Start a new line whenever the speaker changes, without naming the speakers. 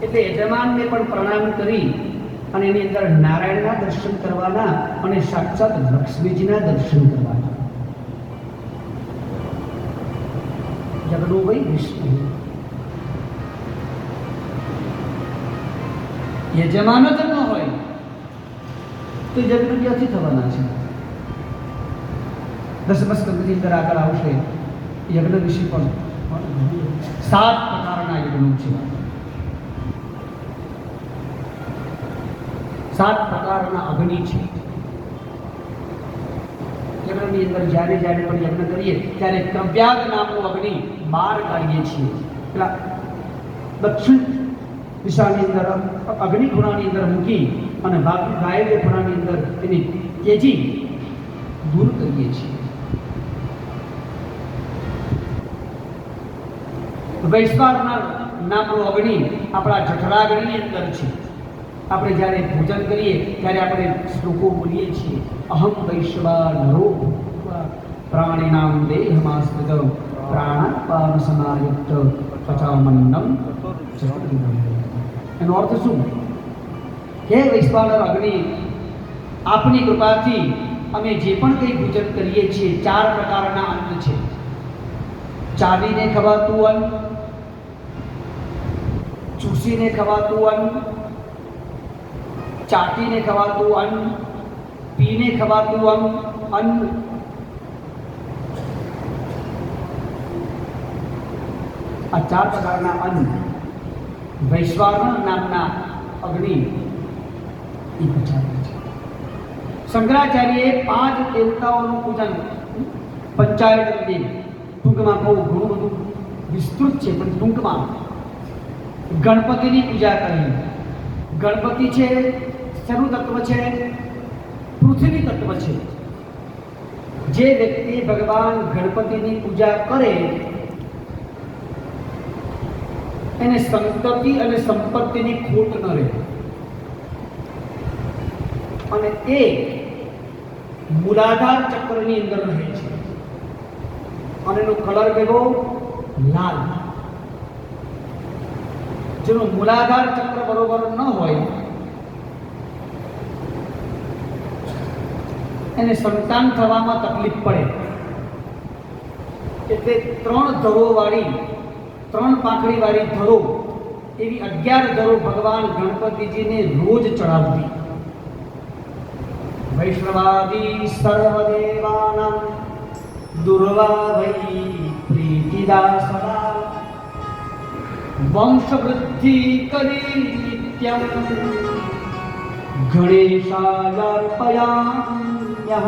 એટલે યજમાનને પણ પ્રણામ કરી અને એની અંદર નારાયણના દર્શન કરવાના અને સાક્ષાત લક્ષ્મીજીના દર્શન કરવાના. જગનો વૈ વિષ્ણુ. યજમાન જ ન હોય તો યજ્ઞ ક્યાંથી થવાના છે? 10મા સ્કંદની અંદર આગળ આવશે યજ્ઞ વિશે પણ 7 પ્રકારના યજ્ઞો છે. 7 પ્રકારના અગ્નિ છે. યજ્ઞની અંદર જ્યારે જ્યારે પણ યજ્ઞ કરીએ ત્યારે ક્રવ્યાગ નામનું અગ્નિ બહાર કાઢીએ છીએ. પેલા દક્ષિણ દિશાની અંદર અગ્નિ ખૂણાની અંદર મૂકી અને ગાયબ ખૂણાની અંદર એની તેજી દૂર કરીએ છીએ. વૈશ્વાનર નામનો અગ્નિ આપણા જઠરાગ્નિની અંદર છે. આપણે જ્યારે ભોજન કરીએ ત્યારે આપણે શ્લોકો બોલીએ છીએ. અહમ વૈશ્વાનરો પ્રાણીનામ દેહમાસ્તૃત પ્રાણાપાન સમાયુક્ત પચામન્નમ. એનો અર્થ શું? હે વૈશ્વાનર અગ્નિ, આપની કૃપાથી અમે જે પણ કંઈ ભોજન કરીએ છીએ 4 પ્રકારના અન્ન છે. ચાવીને ખવાતું અન્ન, ચૂસીને ખવાતું અન્ન, ચાટીને ખવાતું અન્ન, પીને ખવાતું અન્ન, આ 4 પ્રકારના અન્ન વૈશ્વાનર નામના અગ્નિ એ પચાવે છે. શંકરાચાર્યએ 5 દેવતાઓનું પૂજન પંચાયત કરી. ટૂંકમાં બહુ ઘણું બધું વિસ્તૃત છે પણ ટૂંકમાં ગણપતિની પૂજા કરી. ગણપતિ છે શેનું તત્વ છે? પૃથ્વી તત્વ છે. જે વ્યક્તિ ભગવાન ગણપતિની પૂજા કરે એને સંતતિ અને સંપત્તિની ખોટ ન રહે. અને એ મૂલાધાર ચક્રની અંદર રહે છે. અને એનો કલર કેવો? લાલ. જેનો મૂલાધાર ચક્ર બરોબર ન હોય એને સંતાન થવામાં તકલીફ પડે. એટલે 3 ધરોવાળી 3 પાંખડીવાળી ધરો એવી 11 ધરો ભગવાન ગણપતિજીને રોજ ચડાવવી. વૈષ્ણવાદી સર્વદેવાનાં દુર્વા વૈ પ્રીતિદા સદા વંશવૃદ્ધિ કરી નિત્યમ ગણેશાય અર્પયામ્યહં.